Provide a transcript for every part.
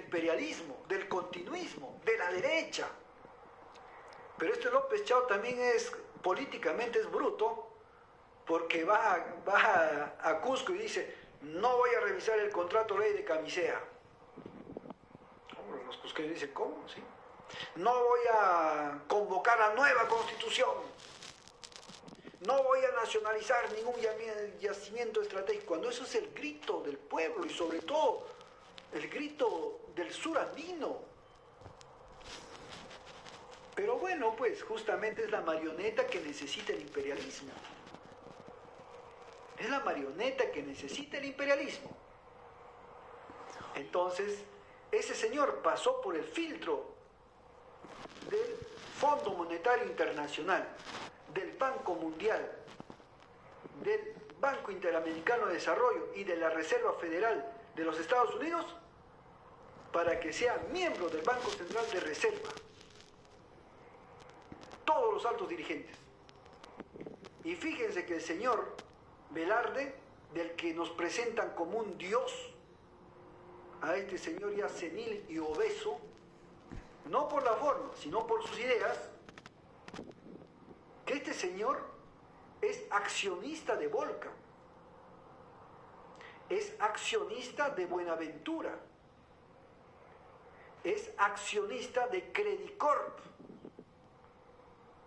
imperialismo, del continuismo, de la derecha. Pero este López Chao también políticamente es bruto, porque va a Cusco y dice, no voy a revisar el contrato ley de Camisea. Los cusqueños dicen, ¿cómo? ¿Sí? No voy a convocar a nueva constitución. No voy a nacionalizar ningún yacimiento estratégico. Cuando eso es el grito del pueblo y sobre todo el grito del sur andino. Pero bueno, pues justamente es la marioneta que necesita el imperialismo. Es la marioneta que necesita el imperialismo. Entonces, ese señor pasó por el filtro del Fondo Monetario Internacional, del Banco Mundial, del Banco Interamericano de Desarrollo y de la Reserva Federal de los Estados Unidos para que sea miembro del Banco Central de Reserva. Todos los altos dirigentes. Y fíjense que el señor Velarde, del que nos presentan como un dios, a este señor ya senil y obeso, no por la forma, sino por sus ideas, que este señor es accionista de Volca, es accionista de Buenaventura, es accionista de Credicorp,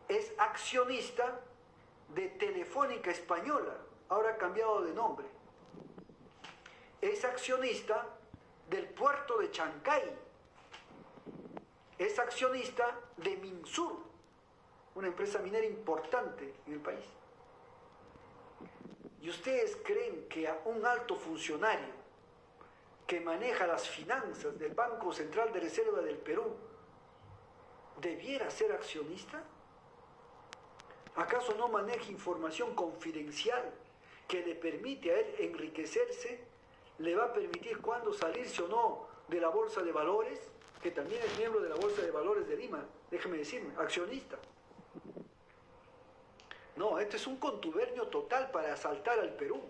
es accionista de Telefónica Española, ahora ha cambiado de nombre, es accionista del puerto de Chancay, es accionista de Minsur, una empresa minera importante en el país. ¿Y ustedes creen que a un alto funcionario que maneja las finanzas del Banco Central de Reserva del Perú debiera ser accionista? ¿Acaso no maneja información confidencial que le permite a él enriquecerse? ¿Le va a permitir cuándo salirse o no de la Bolsa de Valores? Que también es miembro de la Bolsa de Valores de Lima, déjeme decirme, accionista. No, esto es un contubernio total para asaltar al Perú.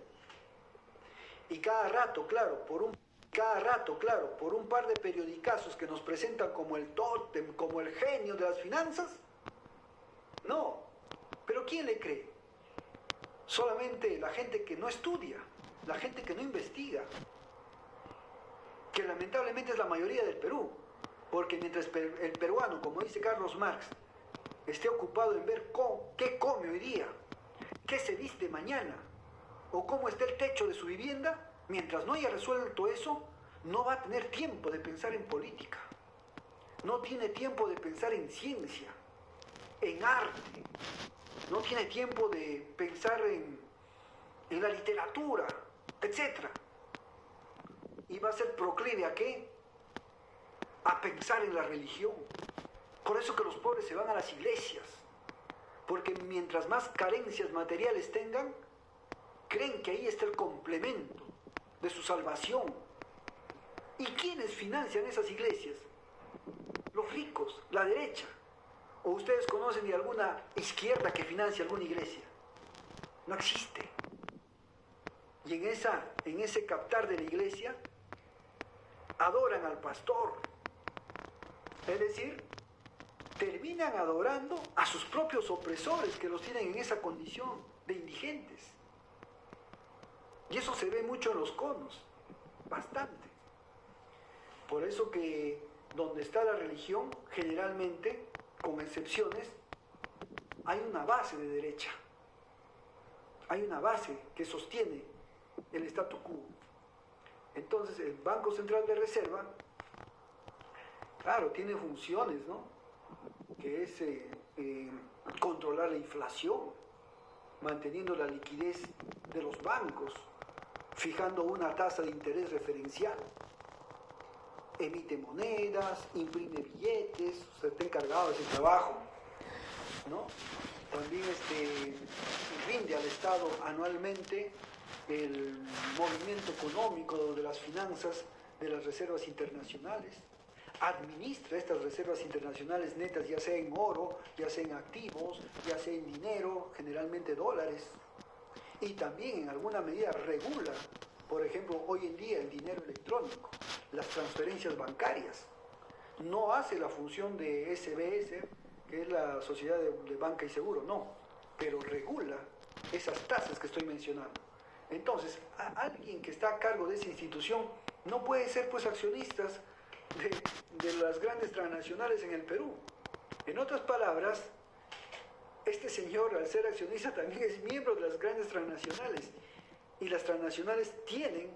Y cada rato, claro, por un par de periodicazos que nos presentan como el tótem, como el genio de las finanzas, no. ¿Pero quién le cree? Solamente la gente que no estudia, la gente que no investiga, que lamentablemente es la mayoría del Perú, porque mientras el peruano, como dice Carlos Marx, esté ocupado en ver qué come hoy día, qué se viste mañana, o cómo está el techo de su vivienda, mientras no haya resuelto eso, no va a tener tiempo de pensar en política, no tiene tiempo de pensar en ciencia, en arte, no tiene tiempo de pensar en la literatura, etc. Y va a ser proclive ¿a qué? A pensar en la religión. Por eso que los pobres se van a las iglesias, porque mientras más carencias materiales tengan, creen que ahí está el complemento de su salvación. ¿Y quiénes financian esas iglesias? Los ricos, la derecha. ¿O ustedes conocen de alguna izquierda que financie alguna iglesia? No existe. Y en ese captar de la iglesia, adoran al pastor. Es decir, terminan adorando a sus propios opresores que los tienen en esa condición de indigentes. Y eso se ve mucho en los conos, bastante. Por eso que donde está la religión, generalmente, con excepciones, hay una base de derecha. Hay una base que sostiene el statu quo. Entonces, el Banco Central de Reserva, claro, tiene funciones, ¿no? Que es controlar la inflación, manteniendo la liquidez de los bancos, fijando una tasa de interés referencial, emite monedas, imprime billetes, o sea, está encargado de ese trabajo, ¿no? También rinde al Estado anualmente el movimiento económico de las finanzas de las reservas internacionales, administra estas reservas internacionales netas, ya sea en oro, ya sea en activos, ya sea en dinero, generalmente dólares, y también en alguna medida regula, por ejemplo, hoy en día el dinero electrónico. las transferencias bancarias. No hace la función de SBS, que es la Sociedad de Banca y Seguro, no, pero regula esas tasas que estoy mencionando. Entonces, alguien que está a cargo de esa institución no puede ser pues accionistas de las grandes transnacionales en el Perú. En otras palabras, este señor, al ser accionista, también es miembro de las grandes transnacionales. Y las transnacionales tienen,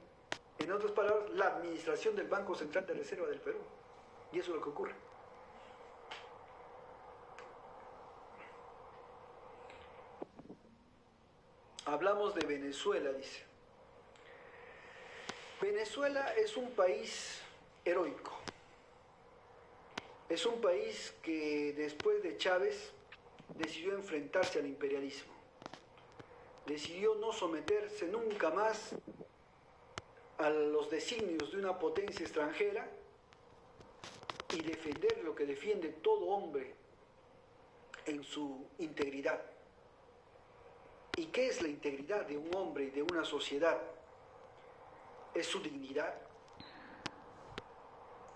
en otras palabras, la administración del Banco Central de Reserva del Perú. Y eso es lo que ocurre. Hablamos de Venezuela, dice. Venezuela es un país heroico. Es un país que después de Chávez decidió enfrentarse al imperialismo. Decidió no someterse nunca más a los designios de una potencia extranjera y defender lo que defiende todo hombre en su integridad. ¿Y qué es la integridad de un hombre y de una sociedad? Es su dignidad,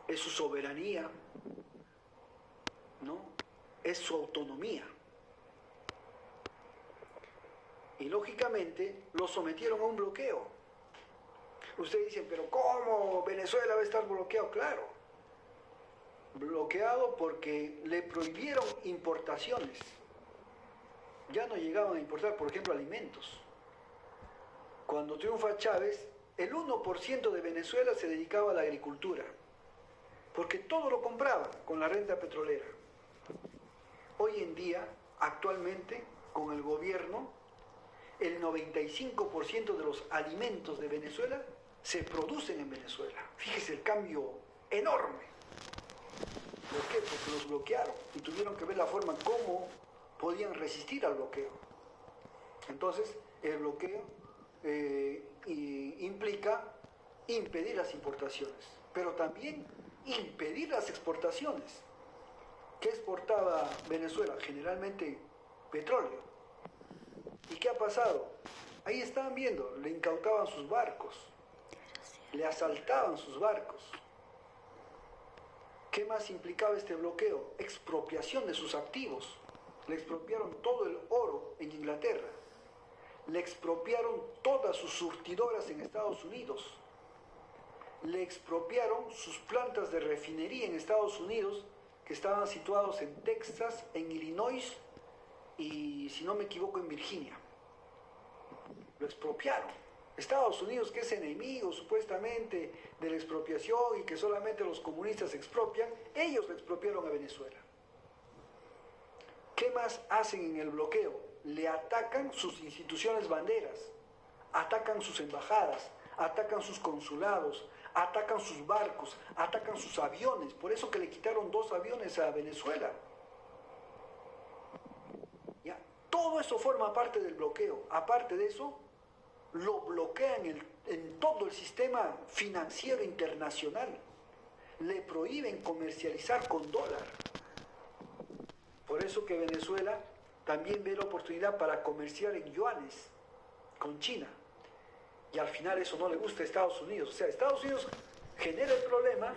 es su soberanía, ¿no? Es su autonomía. Y lógicamente lo sometieron a un bloqueo. Ustedes dicen, pero ¿cómo Venezuela va a estar bloqueado? Claro, bloqueado porque le prohibieron importaciones. Ya no llegaban a importar, por ejemplo, alimentos. Cuando triunfa Chávez, el 1% de Venezuela se dedicaba a la agricultura, porque todo lo compraba con la renta petrolera. Hoy en día, actualmente, con el gobierno, el 95% de los alimentos de Venezuela se producen en Venezuela. Fíjese el cambio enorme. ¿Por qué? Porque los bloquearon y tuvieron que ver la forma como podían resistir al bloqueo. Entonces, el bloqueo implica impedir las importaciones, pero también impedir las exportaciones. ¿Qué exportaba Venezuela? Generalmente petróleo. ¿Y qué ha pasado? Ahí estaban viendo, le incautaban sus barcos, le asaltaban sus barcos. ¿Qué más implicaba este bloqueo? Expropiación de sus activos. Le expropiaron todo el oro en Inglaterra. Le expropiaron todas sus surtidoras en Estados Unidos. Le expropiaron sus plantas de refinería en Estados Unidos, que estaban situados en Texas, en Illinois y, si no me equivoco, en Virginia. Lo expropiaron. Estados Unidos, que es enemigo supuestamente de la expropiación y que solamente los comunistas expropian, ellos le expropiaron a Venezuela. ¿Qué más hacen en el bloqueo? Le atacan sus instituciones banderas, atacan sus embajadas, atacan sus consulados, atacan sus barcos, atacan sus aviones. Por eso que le quitaron 2 aviones a Venezuela. ¿Ya? Todo eso forma parte del bloqueo. Aparte de eso, lo bloquean en todo el sistema financiero internacional. Le prohíben comercializar con dólar. Por eso que Venezuela también ve la oportunidad para comerciar en yuanes con China. Y al final eso no le gusta a Estados Unidos. O sea, Estados Unidos genera el problema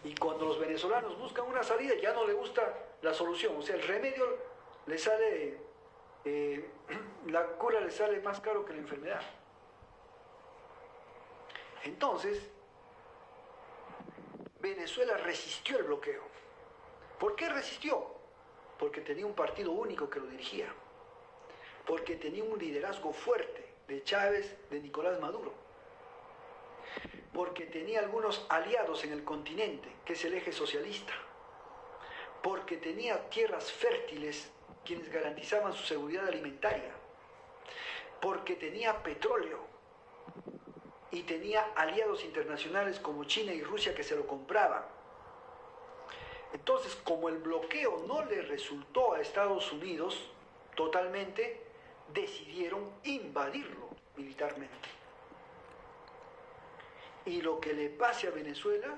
y cuando los venezolanos buscan una salida ya no le gusta la solución. O sea, el remedio le sale, la cura le sale más caro que la enfermedad. Entonces, Venezuela resistió el bloqueo. ¿Por qué resistió? Porque tenía un partido único que lo dirigía, porque tenía un liderazgo fuerte de Chávez, de Nicolás Maduro, porque tenía algunos aliados en el continente, que es el eje socialista, porque tenía tierras fértiles quienes garantizaban su seguridad alimentaria, porque tenía petróleo y tenía aliados internacionales como China y Rusia que se lo compraban. Entonces, como el bloqueo no le resultó a Estados Unidos totalmente, decidieron invadirlo militarmente. Y lo que le pase a Venezuela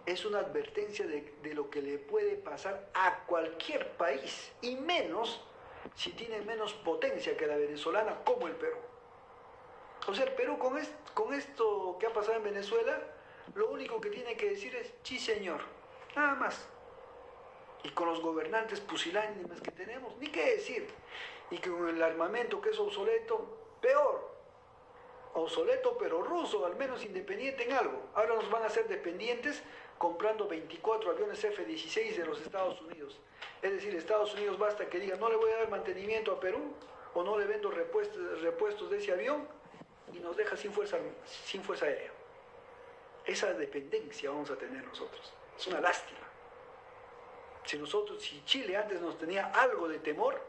es una advertencia de lo que le puede pasar a cualquier país, y menos si tiene menos potencia que la venezolana, como el Perú. O sea, el Perú con esto que ha pasado en Venezuela lo único que tiene que decir es sí señor, nada más. Y con los gobernantes pusilánimes que tenemos, ni qué decir. Y que con el armamento que es obsoleto, peor. Obsoleto pero ruso, al menos independiente en algo. Ahora nos van a hacer dependientes comprando 24 aviones F-16 de los Estados Unidos. Es decir, Estados Unidos basta que diga no le voy a dar mantenimiento a Perú o no le vendo repuestos de ese avión y nos deja sin fuerza aérea. Esa dependencia vamos a tener nosotros. Es una lástima. Si Chile antes nos tenía algo de temor,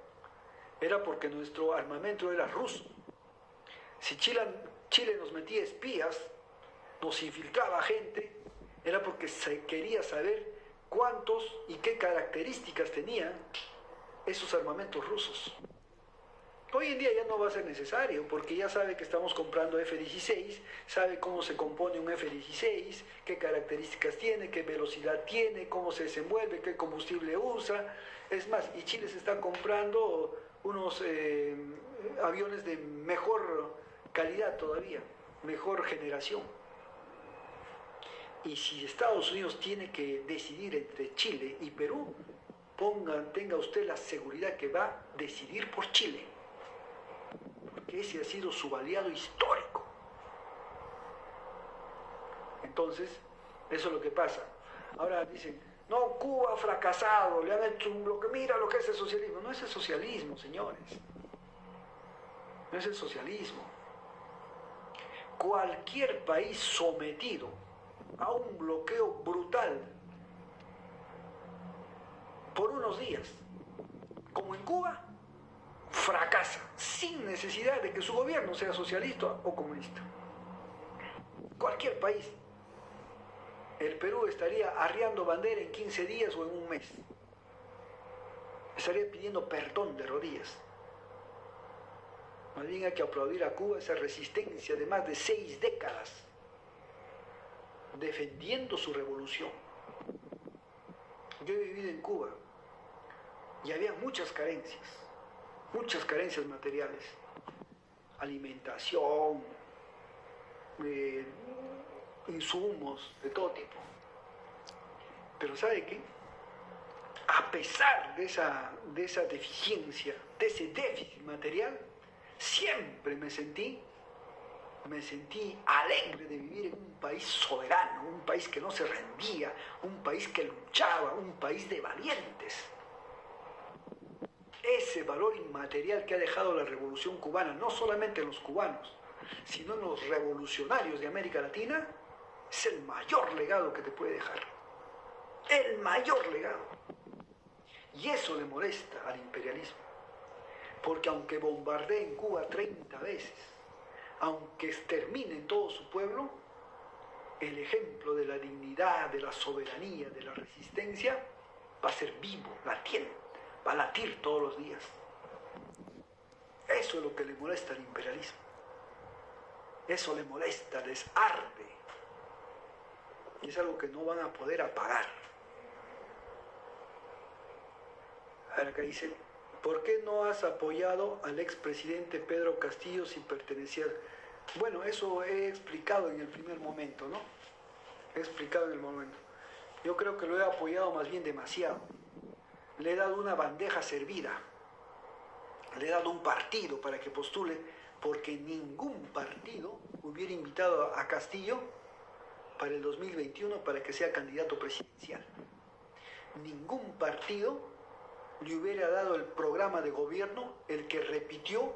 era porque nuestro armamento era ruso. Si Chile nos metía espías, nos infiltraba gente, era porque se quería saber cuántos y qué características tenían esos armamentos rusos. Hoy en día ya no va a ser necesario, porque ya sabe que estamos comprando F-16, sabe cómo se compone un F-16, qué características tiene, qué velocidad tiene, cómo se desenvuelve, qué combustible usa. Es más, y Chile se está comprando unos aviones de mejor calidad todavía, mejor generación. Y si Estados Unidos tiene que decidir entre Chile y Perú, tenga usted la seguridad que va a decidir por Chile. Porque ese ha sido su aliado histórico. Entonces, eso es lo que pasa. Ahora dicen, no, Cuba ha fracasado, le han hecho mira lo que es el socialismo. No es el socialismo, señores. No es el socialismo. Cualquier país sometido a un bloqueo brutal por unos días, como en Cuba, fracasa, sin necesidad de que su gobierno sea socialista o comunista. Cualquier país. El Perú estaría arriando bandera en 15 días o en un mes. Estaría pidiendo perdón de rodillas. Más bien hay que aplaudir a Cuba esa resistencia de más de 6 décadas defendiendo su revolución. Yo he vivido en Cuba y había muchas carencias materiales, alimentación, insumos de todo tipo. Pero ¿sabe qué? A pesar de esa deficiencia, de ese déficit material, siempre me sentí alegre de vivir en un país soberano, un país que no se rendía, un país que luchaba, un país de valientes. Ese valor inmaterial que ha dejado la revolución cubana, no solamente en los cubanos, sino en los revolucionarios de América Latina, es el mayor legado que te puede dejar. El mayor legado. Y eso le molesta al imperialismo. Porque aunque bombardeen Cuba 30 veces, aunque exterminen todo su pueblo, el ejemplo de la dignidad, de la soberanía, de la resistencia, va a ser vivo, latiente, va a latir todos los días. Eso es lo que le molesta al imperialismo. Eso le molesta, les arde. Y es algo que no van a poder apagar. Ahora acá dice, ¿por qué no has apoyado al expresidente Pedro Castillo si pertenecía? Bueno, eso he explicado en el primer momento, ¿no? He explicado en el momento. Yo creo que lo he apoyado más bien demasiado. Le he dado una bandeja servida. Le he dado un partido para que postule, porque ningún partido hubiera invitado a Castillo para el 2021 para que sea candidato presidencial. Ningún partido le hubiera dado el programa de gobierno, el que repitió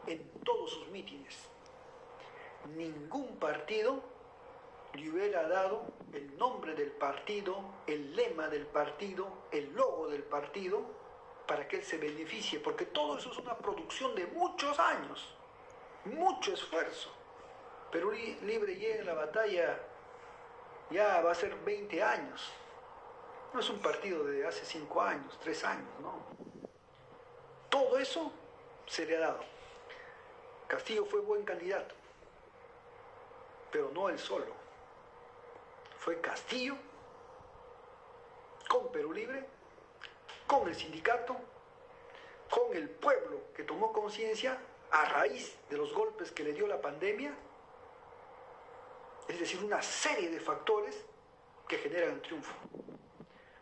en todos sus mítines. Ningún partido le hubiera dado el nombre del partido, el lema del partido, el logo del partido, para que él se beneficie, porque todo eso es una producción de muchos años, mucho esfuerzo. Perú Libre llega en la batalla, ya va a ser 20 años. No es un partido de hace 5 años, 3 años, no. Todo eso se le ha dado. Castillo fue buen candidato, pero no él solo. Fue Castillo, con Perú Libre, con el sindicato, con el pueblo que tomó conciencia a raíz de los golpes que le dio la pandemia, Es decir, una serie de factores que generan el triunfo.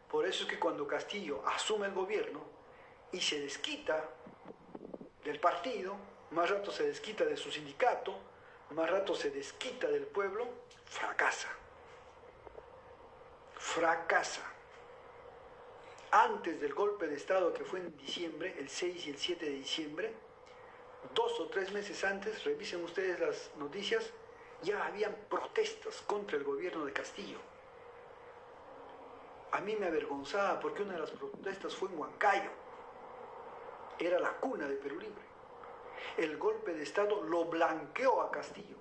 Por eso es que cuando Castillo asume el gobierno y se desquita del partido, más rato se desquita de su sindicato, más rato se desquita del pueblo, fracasa. Fracasa. Antes del golpe de Estado que fue en diciembre, el 6 y el 7 de diciembre, 2 o 3 meses antes, revisen ustedes las noticias, ya habían protestas contra el gobierno de Castillo. A mí me avergonzaba porque una de las protestas fue en Huancayo. Era la cuna de Perú Libre. El golpe de Estado lo blanqueó a Castillo.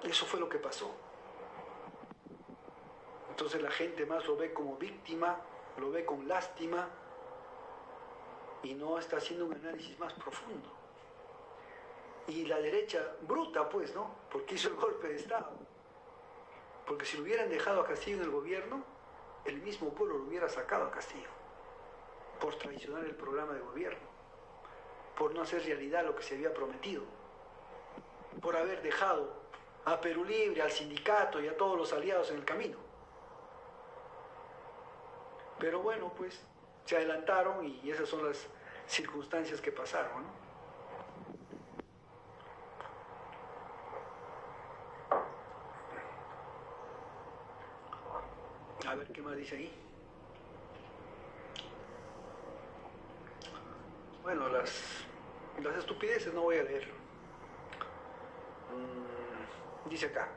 Eso fue lo que pasó. Entonces la gente más lo ve como víctima, lo ve con lástima y no está haciendo un análisis más profundo. Y la derecha bruta, pues, ¿no? Porque hizo el golpe de Estado. Porque si lo hubieran dejado a Castillo en el gobierno, el mismo pueblo lo hubiera sacado a Castillo. Por traicionar el programa de gobierno. Por no hacer realidad lo que se había prometido. Por haber dejado a Perú Libre, al sindicato y a todos los aliados en el camino. Pero bueno, pues, se adelantaron y esas son las circunstancias que pasaron, ¿no? A ver qué más dice ahí. Bueno, las estupideces no voy a leer. Dice acá,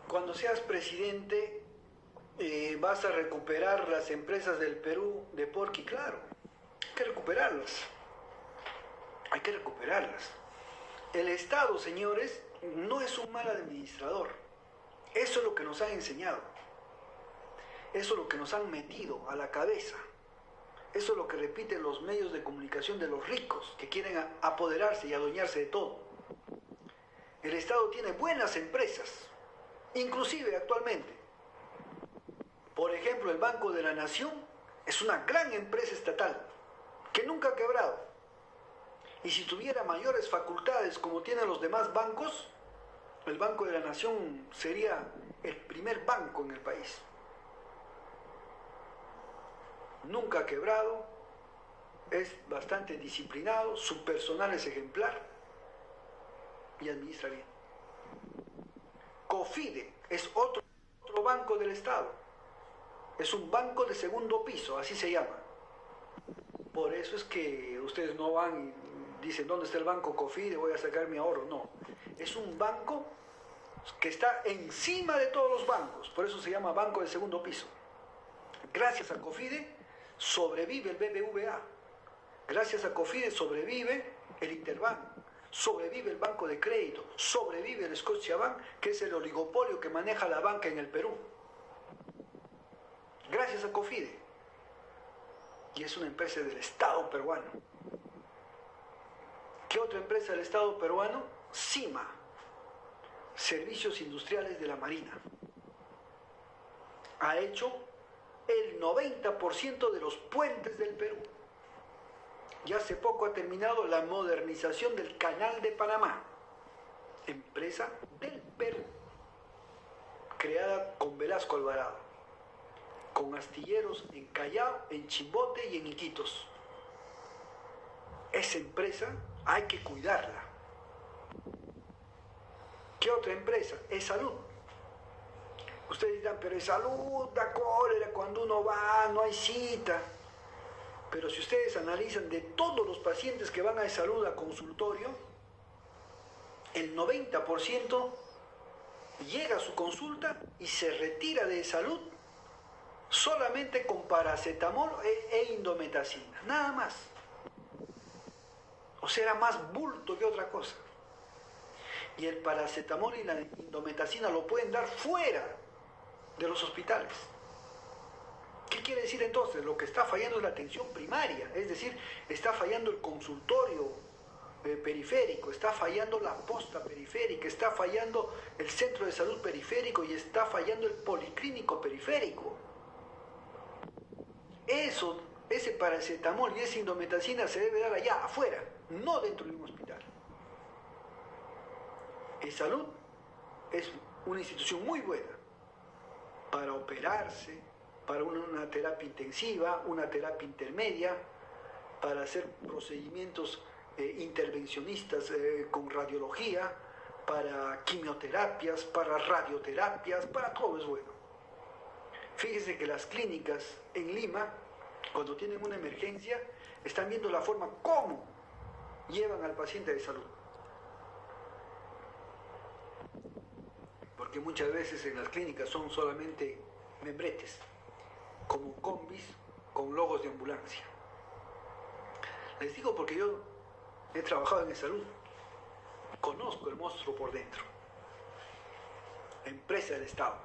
cuando seas presidente vas a recuperar las empresas del Perú de Porqui. Claro, hay que recuperarlas. Hay que recuperarlas. El Estado, señores, no es un mal administrador. Eso es lo que nos han enseñado. Eso es lo que nos han metido a la cabeza. Eso es lo que repiten los medios de comunicación de los ricos, que quieren apoderarse y adueñarse de todo. El Estado tiene buenas empresas, inclusive actualmente. Por ejemplo, el Banco de la Nación es una gran empresa estatal, que nunca ha quebrado. Y si tuviera mayores facultades como tienen los demás bancos, el Banco de la Nación sería el primer banco en el país. Nunca ha quebrado, es bastante disciplinado, su personal es ejemplar y administra bien. COFIDE es otro banco del Estado, es un banco de segundo piso, así se llama. Por eso es que ustedes no van y dicen, ¿dónde está el banco COFIDE? Voy a sacar mi ahorro. No, es un banco que está encima de todos los bancos, por eso se llama banco de segundo piso. Gracias a COFIDE sobrevive el BBVA, gracias a COFIDE sobrevive el Interbank, sobrevive el Banco de Crédito, sobrevive el Scotiabank, que es el oligopolio que maneja la banca en el Perú. Gracias a COFIDE. Y es una empresa del Estado peruano. ¿Qué otra empresa del Estado peruano? CIMA, Servicios Industriales de la Marina. Ha hecho el 90% de los puentes del Perú. Y hace poco ha terminado la modernización del Canal de Panamá, empresa del Perú, creada con Velasco Alvarado, con astilleros en Callao, en Chimbote y en Iquitos. Esa empresa hay que cuidarla. ¿Qué otra empresa? Es salud. Ustedes dirán, pero es salud, da cólera, cuando uno va, no hay cita. Pero si ustedes analizan de todos los pacientes que van a salud a consultorio, el 90% llega a su consulta y se retira de salud solamente con paracetamol e indometacina, nada más. O sea, era más bulto que otra cosa. Y el paracetamol y la indometacina lo pueden dar fuera de los hospitales. ¿Qué quiere decir entonces? Lo que está fallando es la atención primaria, es decir, está fallando el consultorio periférico, está fallando la posta periférica, está fallando el centro de salud periférico y está fallando el policlínico periférico. Ese paracetamol y esa indometacina se debe dar allá, afuera, no dentro de un hospital. salud es una institución muy buena para operarse, para una terapia intensiva, una terapia intermedia, para hacer procedimientos intervencionistas con radiología, para quimioterapias, para radioterapias, para todo es bueno. Fíjense que las clínicas en Lima, cuando tienen una emergencia, están viendo la forma como llevan al paciente de salud. Porque muchas veces en las clínicas son solamente membretes, como combis con logos de ambulancia. Les digo porque yo he trabajado en salud, conozco el monstruo por dentro. Empresa del Estado,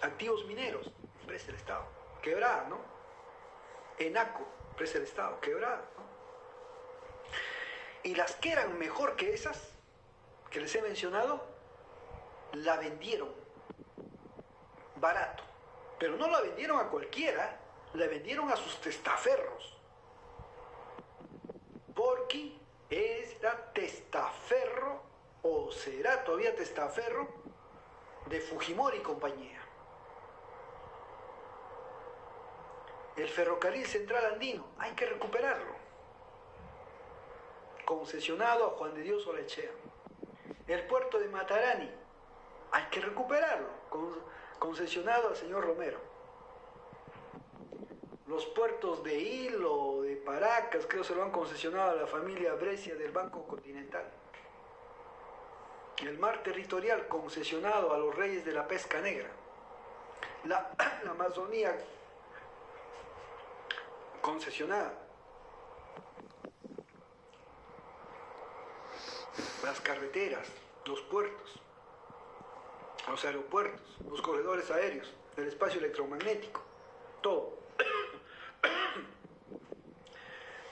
activos mineros, empresa del Estado, quebrada, ¿no? ENACO, empresa del Estado, quebrada, ¿no? Y las que eran mejor que esas que les he mencionado, la vendieron barato, pero no la vendieron a cualquiera, la vendieron a sus testaferros. Porque era testaferro, o será todavía testaferro, de Fujimori y compañía. El ferrocarril central andino, hay que recuperarlo. Concesionado a Juan de Dios Olaechea. El puerto de Matarani, hay que recuperarlo, concesionado al señor Romero. Los puertos de Hilo, de Paracas, creo se lo han concesionado a la familia Brescia del Banco Continental. El mar territorial concesionado a los reyes de la pesca negra. La Amazonía concesionada. Las carreteras, los puertos, los aeropuertos, los corredores aéreos, el espacio electromagnético, todo.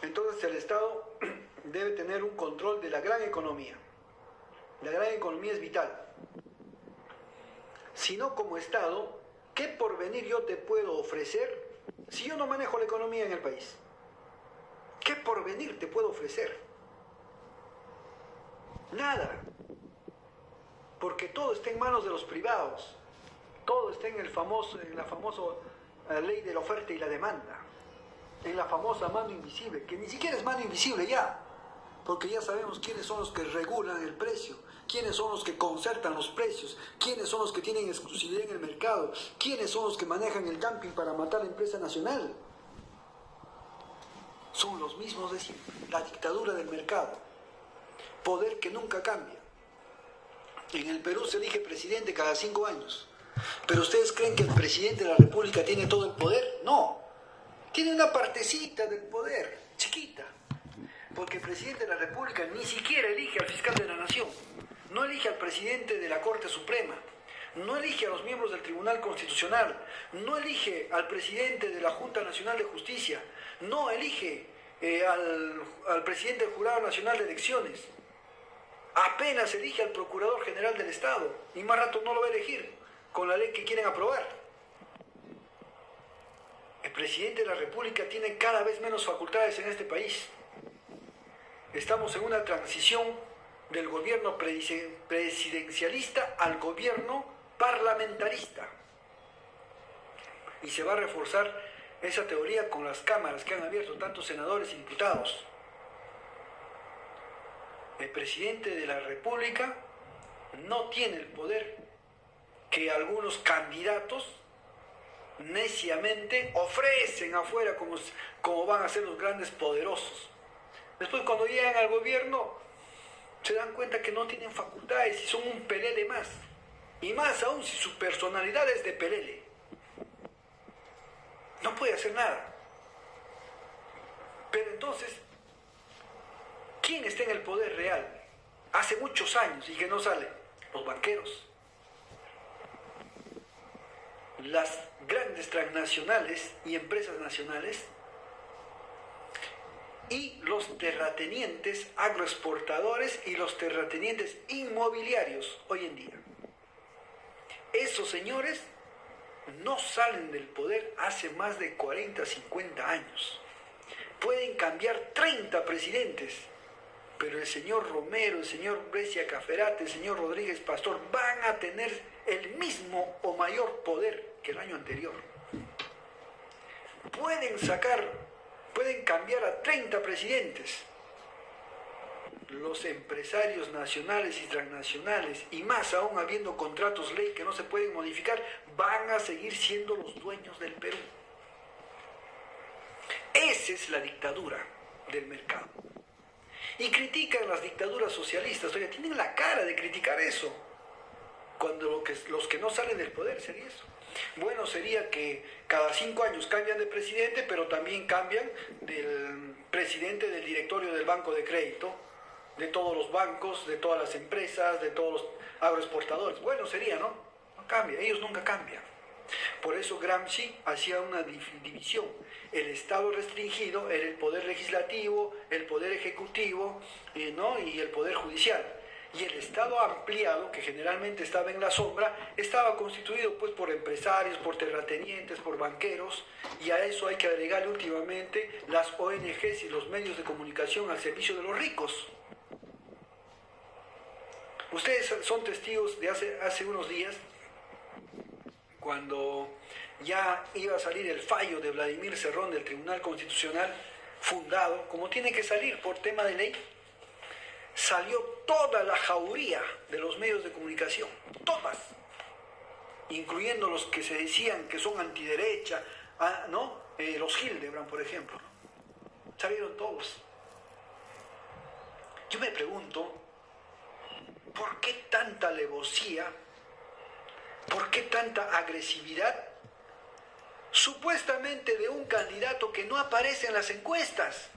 Entonces el Estado debe tener un control de la gran economía. La gran economía es vital. Si no, como Estado, ¿qué porvenir yo te puedo ofrecer si yo no manejo la economía en el país? ¿Qué porvenir te puedo ofrecer? Nada. Porque todo está en manos de los privados. Todo está en la famosa ley de la oferta y la demanda. En la famosa mano invisible, que ni siquiera es mano invisible ya, porque ya sabemos quiénes son los que regulan el precio, quiénes son los que concertan los precios, quiénes son los que tienen exclusividad en el mercado, quiénes son los que manejan el dumping para matar a la empresa nacional. Son los mismos de siempre, la dictadura del mercado, poder que nunca cambia. En el Perú se elige presidente cada 5 años, pero ¿ustedes creen que el presidente de la República tiene todo el poder? No. Tiene una partecita del poder, chiquita, porque el presidente de la República ni siquiera elige al fiscal de la Nación, no elige al presidente de la Corte Suprema, no elige a los miembros del Tribunal Constitucional, no elige al presidente de la Junta Nacional de Justicia, no elige al presidente del Jurado Nacional de Elecciones, apenas elige al Procurador General del Estado, y más rato no lo va a elegir con la ley que quieren aprobar. El presidente de la República tiene cada vez menos facultades en este país. Estamos en una transición del gobierno presidencialista al gobierno parlamentarista. Y se va a reforzar esa teoría con las cámaras que han abierto tantos senadores e diputados. El presidente de la República no tiene el poder que algunos candidatos neciamente ofrecen afuera como van a ser los grandes poderosos. Después cuando llegan al gobierno se dan cuenta que no tienen facultades y son un pelele más. Y más aún si su personalidad es de pelele. No puede hacer nada. Pero entonces, ¿quién está en el poder real? Hace muchos años y que no sale. Los banqueros. Las grandes transnacionales y empresas nacionales y los terratenientes agroexportadores y los terratenientes inmobiliarios hoy en día. Esos señores no salen del poder hace más de 40, 50 años. Pueden cambiar 30 presidentes, pero el señor Romero, el señor Brescia Caferate, el señor Rodríguez Pastor van a tener el mismo o mayor poder que el año anterior. Pueden cambiar a 30 presidentes. Los empresarios nacionales y transnacionales, y más aún habiendo contratos ley que no se pueden modificar, van a seguir siendo los dueños del Perú. Esa es la dictadura del mercado. Y critican las dictaduras socialistas. Oiga, tienen la cara de criticar eso, cuando los que no salen del poder sería eso. Bueno, sería que cada 5 años cambian de presidente, pero también cambian del presidente del directorio del Banco de Crédito, de todos los bancos, de todas las empresas, de todos los agroexportadores. Bueno, sería, ¿no? No cambia, ellos nunca cambian. Por eso Gramsci hacía una división. El Estado restringido era el poder legislativo, el poder ejecutivo, ¿no? Y el poder judicial. Y el Estado ampliado, que generalmente estaba en la sombra, estaba constituido pues por empresarios, por terratenientes, por banqueros, y a eso hay que agregarle últimamente las ONGs y los medios de comunicación al servicio de los ricos. Ustedes son testigos de hace unos días, cuando ya iba a salir el fallo de Vladimir Cerrón del Tribunal Constitucional, fundado, como tiene que salir por tema de ley, salió toda la jauría de los medios de comunicación, todas, incluyendo los que se decían que son antiderecha, ¿no? Los Hildebrand, por ejemplo, salieron todos. Yo me pregunto, ¿por qué tanta alevosía? ¿Por qué tanta agresividad? Supuestamente de un candidato que no aparece en las encuestas,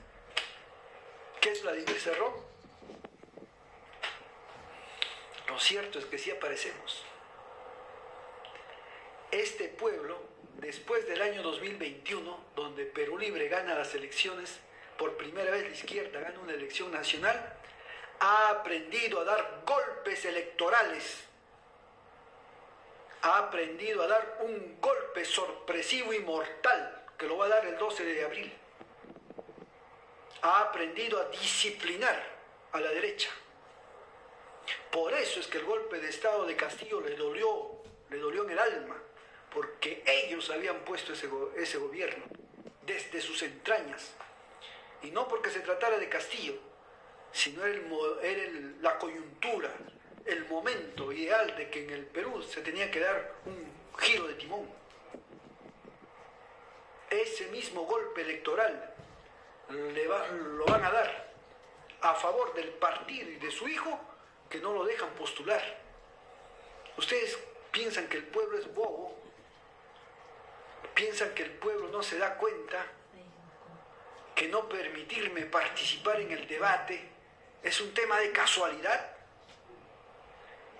que es Vladimir Cerrón. Lo cierto es que sí aparecemos. Este pueblo, después del año 2021, donde Perú Libre gana las elecciones, por primera vez la izquierda gana una elección nacional, ha aprendido a dar golpes electorales. Ha aprendido a dar un golpe sorpresivo y mortal, que lo va a dar el 12 de abril. Ha aprendido a disciplinar a la derecha. Por eso es que el golpe de Estado de Castillo le dolió en el alma, porque ellos habían puesto ese gobierno desde sus entrañas. Y no porque se tratara de Castillo, sino era la coyuntura, el momento ideal de que en el Perú se tenía que dar un giro de timón. Ese mismo golpe electoral lo van a dar a favor del partido y de su hijo, que no lo dejan postular. Ustedes piensan que el pueblo es bobo, piensan que el pueblo no se da cuenta que no permitirme participar en el debate es un tema de casualidad.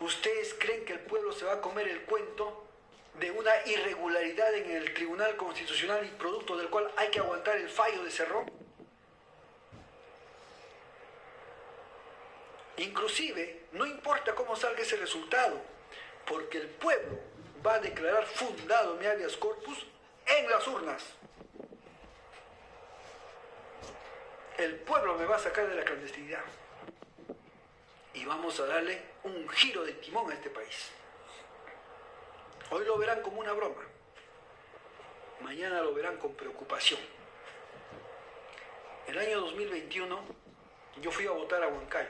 ¿Ustedes creen que el pueblo se va a comer el cuento de una irregularidad en el Tribunal Constitucional y producto del cual hay que aguantar el fallo de Cerrón? Inclusive, no importa cómo salga ese resultado, porque el pueblo va a declarar fundado mi habeas corpus en las urnas. El pueblo me va a sacar de la clandestinidad. Y vamos a darle un giro de timón a este país. Hoy lo verán como una broma. Mañana lo verán con preocupación. El año 2021 yo fui a votar a Huancayo.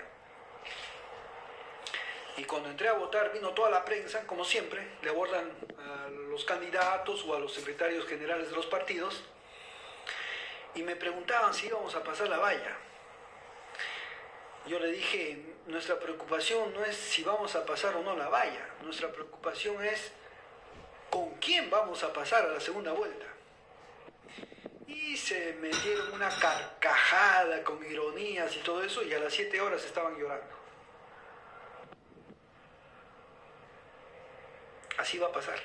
Y cuando entré a votar vino toda la prensa, como siempre, le abordan a los candidatos o a los secretarios generales de los partidos y me preguntaban si íbamos a pasar la valla. Yo le dije, nuestra preocupación no es si vamos a pasar o no la valla, nuestra preocupación es con quién vamos a pasar a la segunda vuelta. Y se metieron una carcajada con ironías y todo eso, y a las 7 horas estaban llorando. Así va a pasar.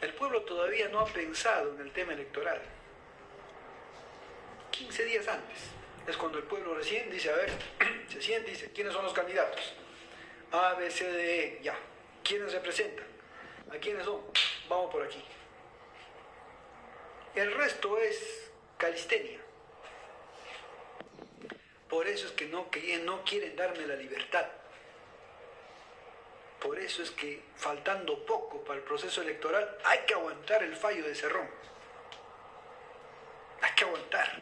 El pueblo todavía no ha pensado en el tema electoral. 15 días antes es cuando el pueblo recién dice, a ver, se siente y dice, ¿quiénes son los candidatos? A, B, C, D, E, ya. ¿Quiénes representan? ¿A quiénes son? Vamos por aquí. El resto es calistenia. Por eso es que no quieren darme la libertad. Por eso es que, faltando poco para el proceso electoral, hay que aguantar el fallo de Cerrón. Hay que aguantar.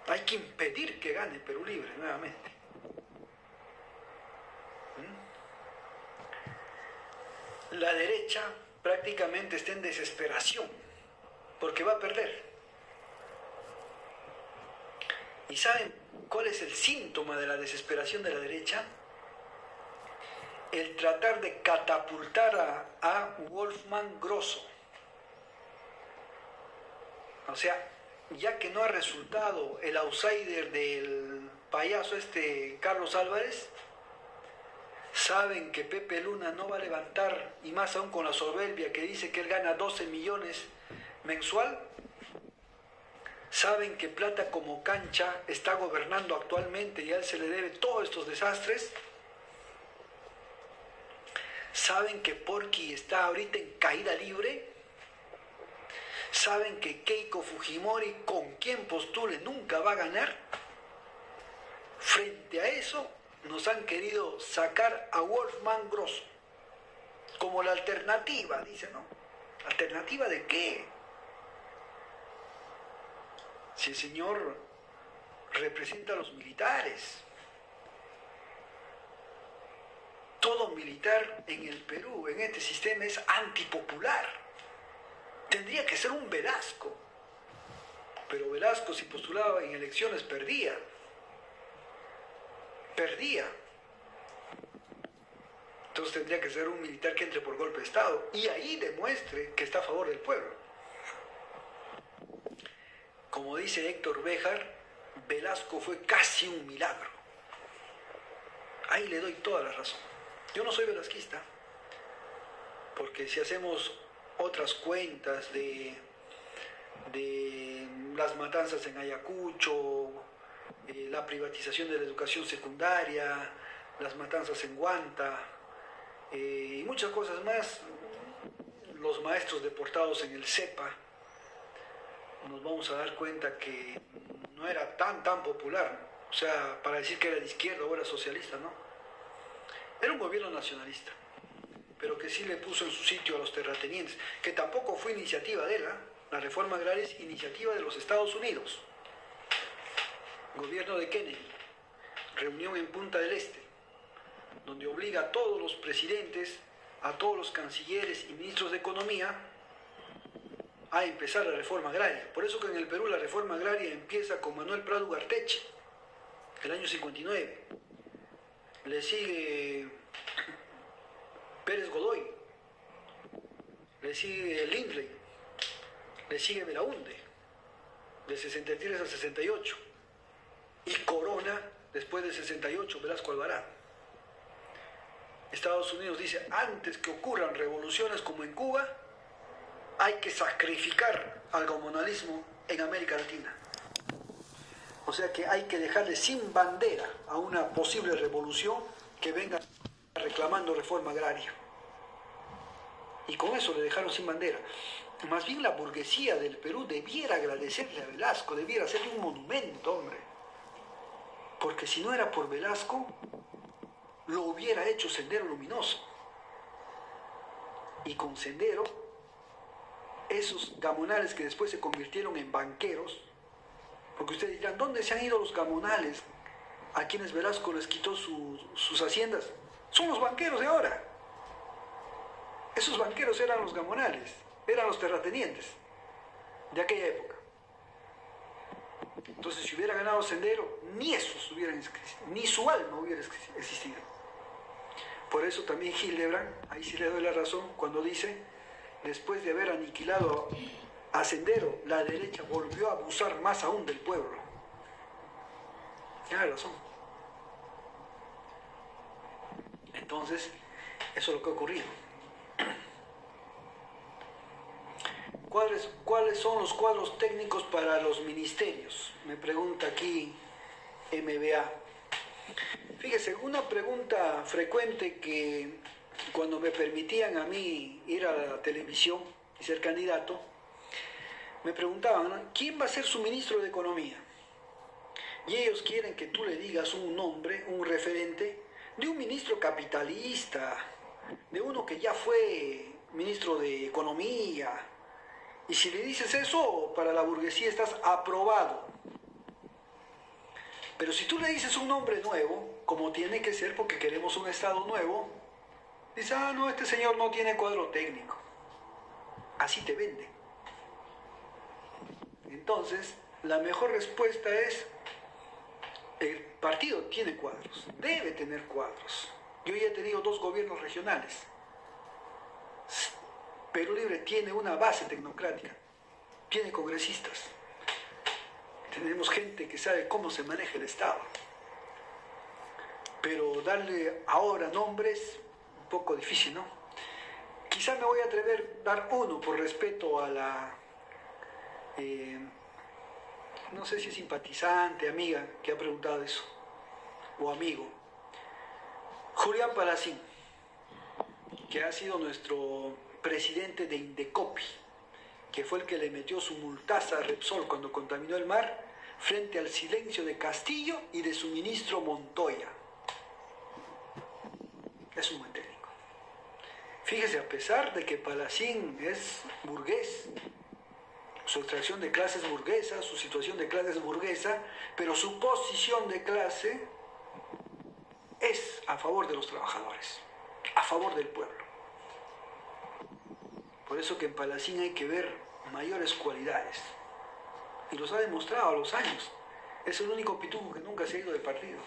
Hay que impedir que gane Perú Libre nuevamente. La derecha prácticamente está en desesperación, porque va a perder. ¿Y saben cuál es el síntoma de la desesperación de la derecha? El tratar de catapultar a Wolfman Grosso. O sea, ya que no ha resultado el outsider del payaso Carlos Álvarez, saben que Pepe Luna no va a levantar, y más aún con la soberbia que dice que él gana 12 millones mensual. Saben que Plata como Cancha está gobernando actualmente y a él se le debe todos estos desastres. Saben que Porky está ahorita en caída libre. Saben que Keiko Fujimori, con quien postule, nunca va a ganar. Frente a eso, nos han querido sacar a Wolfman Grosso como la alternativa, dice, ¿no? ¿Alternativa de qué? Si el señor representa a los militares. Todo militar en el Perú, en este sistema, es antipopular. Tendría que ser un Velasco. Pero Velasco, si postulaba en elecciones, perdía. Entonces tendría que ser un militar que entre por golpe de Estado y ahí demuestre que está a favor del pueblo. Como dice Héctor Béjar, Velasco fue casi un milagro. Ahí le doy toda la razón. Yo no soy velasquista, porque si hacemos otras cuentas de las matanzas en Ayacucho, la privatización de la educación secundaria, las matanzas en Huanta, y muchas cosas más, los maestros deportados en el CEPA, nos vamos a dar cuenta que no era tan popular, o sea, para decir que era de izquierda o era socialista, ¿no? Era un gobierno nacionalista, pero que sí le puso en su sitio a los terratenientes, que tampoco fue iniciativa de él, ¿eh? La reforma agraria es iniciativa de los Estados Unidos. Gobierno de Kennedy, reunión en Punta del Este, donde obliga a todos los presidentes, a todos los cancilleres y ministros de Economía a empezar la reforma agraria. Por eso que en el Perú la reforma agraria empieza con Manuel Prado Ugarteche, el año 59. Le sigue Pérez Godoy, le sigue Lindley, le sigue Belaúnde, de 63 al 68. Y corona, después del 68, Velasco Alvarado. Estados Unidos dice, antes que ocurran revoluciones como en Cuba, hay que sacrificar al comunalismo en América Latina. O sea que hay que dejarle sin bandera a una posible revolución que venga reclamando reforma agraria. Y con eso le dejaron sin bandera. Más bien la burguesía del Perú debiera agradecerle a Velasco, debiera hacerle un monumento, hombre. Porque si no era por Velasco, lo hubiera hecho Sendero Luminoso. Y con Sendero, esos gamonales que después se convirtieron en banqueros, porque ustedes dirán, ¿dónde se han ido los gamonales a quienes Velasco les quitó sus haciendas? Son los banqueros de ahora. Esos banqueros eran los gamonales, eran los terratenientes de aquella época. Entonces, si hubiera ganado Sendero, ni esos hubieran existido, ni su alma hubiera existido. Por eso también Hildebrand, ahí sí le doy la razón, cuando dice, después de haber aniquilado a Sendero, la derecha volvió a abusar más aún del pueblo. Tiene razón. Entonces, eso es lo que ha ocurrido. ¿Cuáles son los cuadros técnicos para los ministerios? Me pregunta aquí MBA. Fíjese, una pregunta frecuente que cuando me permitían a mí ir a la televisión y ser candidato, me preguntaban, ¿no?, ¿quién va a ser su ministro de Economía? Y ellos quieren que tú le digas un nombre, un referente, de un ministro capitalista, de uno que ya fue ministro de Economía. Y si le dices eso, para la burguesía estás aprobado. Pero si tú le dices un nombre nuevo, como tiene que ser porque queremos un Estado nuevo, dices, ah, no, este señor no tiene cuadro técnico. Así te vende. Entonces, la mejor respuesta es, el partido tiene cuadros, debe tener cuadros. Yo ya he tenido 2 gobiernos regionales. Perú Libre tiene una base tecnocrática, tiene congresistas, tenemos gente que sabe cómo se maneja el Estado. Pero darle ahora nombres, un poco difícil, ¿no? Quizá me voy a atrever a dar uno por respeto a la, no sé si es simpatizante, amiga, que ha preguntado eso, o amigo. Julián Palacín, que ha sido nuestro presidente de Indecopi, que fue el que le metió su multaza a Repsol cuando contaminó el mar, frente al silencio de Castillo y de su ministro Montoya. Es un buen técnico. Fíjese, a pesar de que Palacín es burgués, su extracción de clase es burguesa, su situación de clase es burguesa, pero su posición de clase es a favor de los trabajadores, a favor del pueblo. Por eso que en Palacín hay que ver mayores cualidades. Y los ha demostrado a los años. Es el único pituco que nunca se ha ido del partido.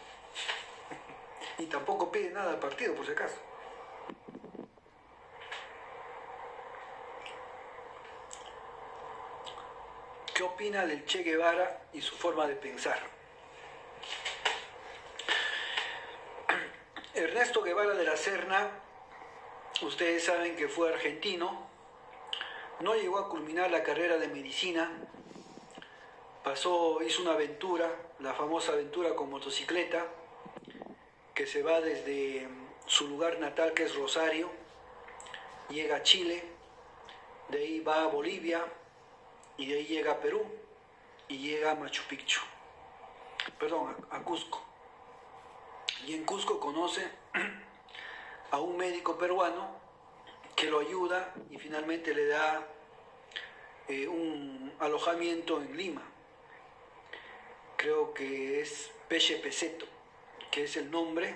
Y tampoco pide nada al partido, por si acaso. ¿Qué opina del Che Guevara y su forma de pensar? Ernesto Guevara de la Serna, ustedes saben que fue argentino, no llegó a culminar la carrera de medicina, hizo una aventura, la famosa aventura con motocicleta, que se va desde su lugar natal, que es Rosario, llega a Chile, de ahí va a Bolivia, y de ahí llega a Perú, y llega a Machu Picchu, a Cusco. Y en Cusco conoce a un médico peruano que lo ayuda y finalmente le da un alojamiento en Lima. Creo que es Peche Peseto, que es el nombre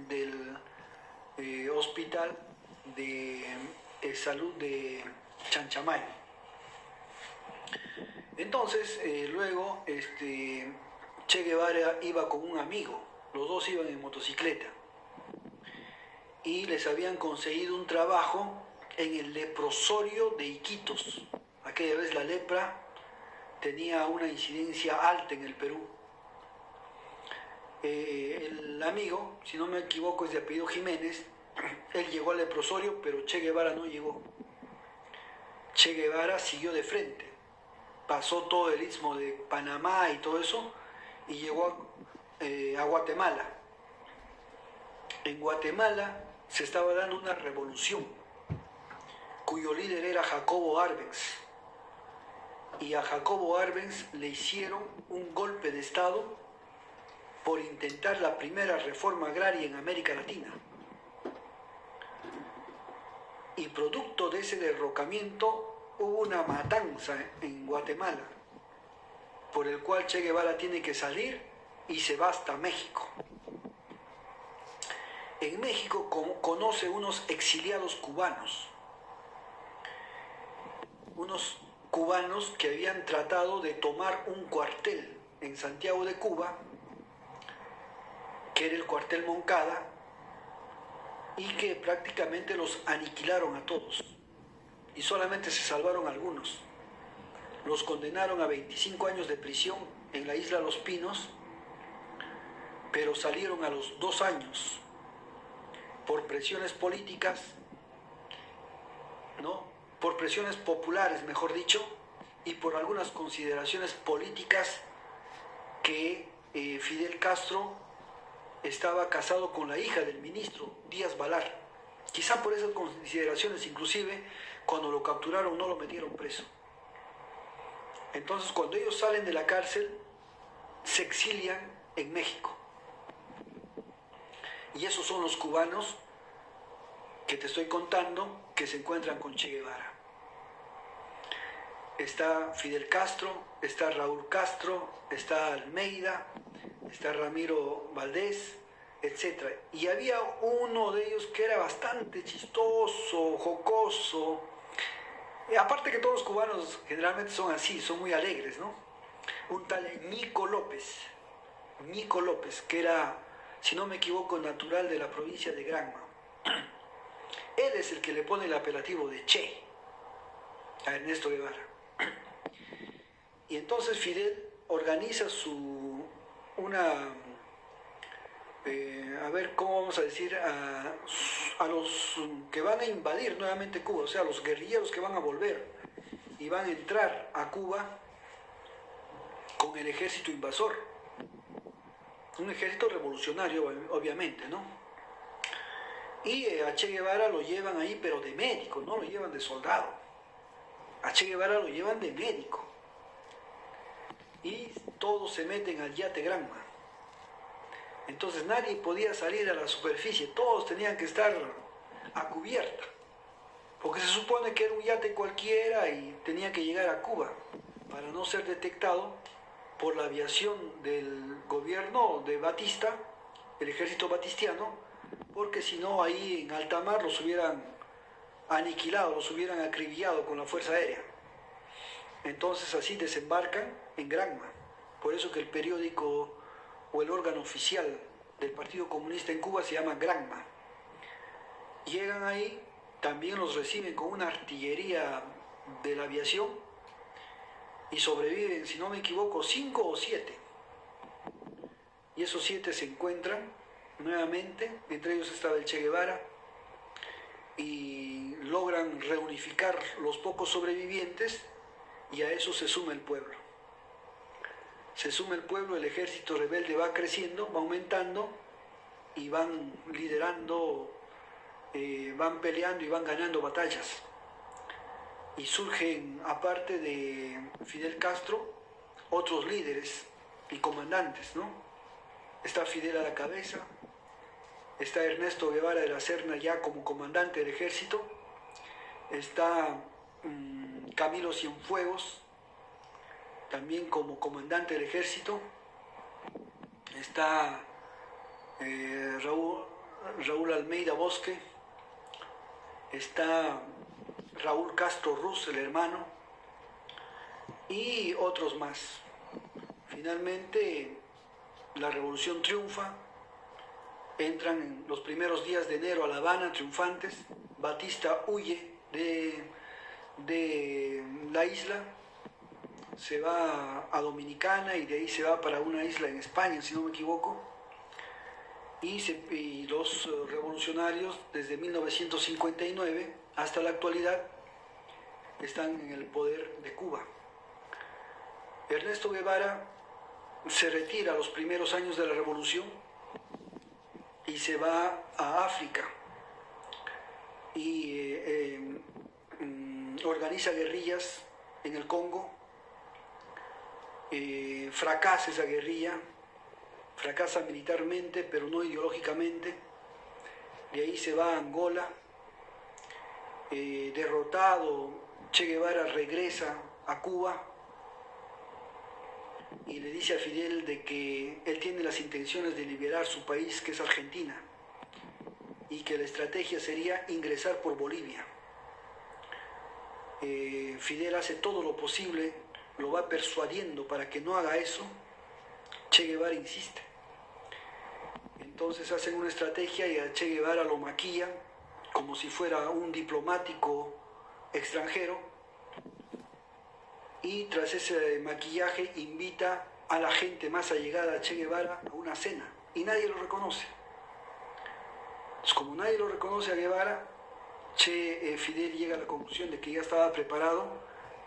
del hospital de salud de Chanchamay. Entonces, luego Che Guevara iba con un amigo, los dos iban en motocicleta y les habían conseguido un trabajo en el leprosorio de Iquitos. Aquella vez la lepra tenía una incidencia alta en el Perú. El amigo, si no me equivoco, es de apellido Jiménez. Él llegó al leprosorio, pero Che Guevara no llegó. Che Guevara siguió de frente, pasó todo el istmo de Panamá y todo eso, y llegó a Guatemala. En Guatemala se estaba dando una revolución, cuyo líder era Jacobo Arbenz. Y a Jacobo Arbenz le hicieron un golpe de Estado por intentar la primera reforma agraria en América Latina. Y producto de ese derrocamiento hubo una matanza en Guatemala, por el cual Che Guevara tiene que salir y se va hasta México. En México conoce unos exiliados cubanos, unos cubanos que habían tratado de tomar un cuartel en Santiago de Cuba, que era el cuartel Moncada, y que prácticamente los aniquilaron a todos, y solamente se salvaron algunos. Los condenaron a 25 años de prisión en la isla Los Pinos, pero salieron a los 2 años por presiones políticas, ¿no? Por presiones populares, mejor dicho, y por algunas consideraciones políticas que Fidel Castro estaba casado con la hija del ministro Díaz Balar. Quizá por esas consideraciones, inclusive, cuando lo capturaron no lo metieron preso. Entonces, cuando ellos salen de la cárcel, se exilian en México. Y esos son los cubanos que te estoy contando que se encuentran con Che Guevara. Está Fidel Castro, está Raúl Castro, está Almeida, está Ramiro Valdés, etc. Y había uno de ellos que era bastante chistoso, jocoso. Aparte que todos los cubanos generalmente son así, son muy alegres, ¿no? Un tal Nico López, que era, si no me equivoco, natural de la provincia de Granma. Él es el que le pone el apelativo de Che a Ernesto Guevara. Y entonces Fidel organiza a ver cómo vamos a decir, a los que van a invadir nuevamente Cuba, o sea, los guerrilleros que van a volver y van a entrar a Cuba con el ejército invasor. Un ejército revolucionario, obviamente, ¿no? Y a Che Guevara lo llevan ahí, pero de médico, no lo llevan de soldado. A Che Guevara lo llevan de médico. Y todos se meten al yate Granma. Entonces nadie podía salir a la superficie, todos tenían que estar a cubierta. Porque se supone que era un yate cualquiera y tenía que llegar a Cuba para no ser detectado por la aviación del gobierno de Batista, el ejército batistiano, porque si no ahí en alta mar los hubieran aniquilado, los hubieran acribillado con la fuerza aérea. Entonces así desembarcan en Granma. Por eso que el periódico o el órgano oficial del Partido Comunista en Cuba se llama Granma. Llegan ahí, también los reciben con una artillería de la aviación y sobreviven, si no me equivoco, 5 o 7. Y esos 7 se encuentran nuevamente, entre ellos estaba el Che Guevara, y logran reunificar los pocos sobrevivientes y a eso se suma el pueblo. Se suma el pueblo, el ejército rebelde va creciendo, va aumentando y van liderando, van peleando y van ganando batallas. Y surgen, aparte de Fidel Castro, otros líderes y comandantes, ¿no? Está Fidel a la cabeza, está Ernesto Guevara de la Serna ya como comandante del ejército, está Camilo Cienfuegos, también como comandante del ejército, está Raúl Almeida Bosque, está Raúl Castro Ruz, el hermano, y otros más. Finalmente la revolución triunfa, entran en los primeros días de enero a La Habana triunfantes, Batista huye de la isla, se va a Dominicana y de ahí se va para una isla en España, si no me equivoco, y los revolucionarios desde 1959 hasta la actualidad están en el poder de Cuba. Ernesto Guevara se retira a los primeros años de la revolución y se va a África y organiza guerrillas en el Congo. Fracasa esa guerrilla, fracasa militarmente pero no ideológicamente. De ahí se va a Angola, derrotado Che Guevara regresa a Cuba y le dice a Fidel de que él tiene las intenciones de liberar su país, que es Argentina, y que la estrategia sería ingresar por Bolivia. Fidel hace todo lo posible, lo va persuadiendo para que no haga eso. Che Guevara insiste. Entonces hacen una estrategia y a Che Guevara lo maquillan como si fuera un diplomático extranjero, y tras ese maquillaje invita a la gente más allegada a Che Guevara a una cena y nadie lo reconoce. Entonces, como nadie lo reconoce a Guevara, Fidel llega a la conclusión de que ya estaba preparado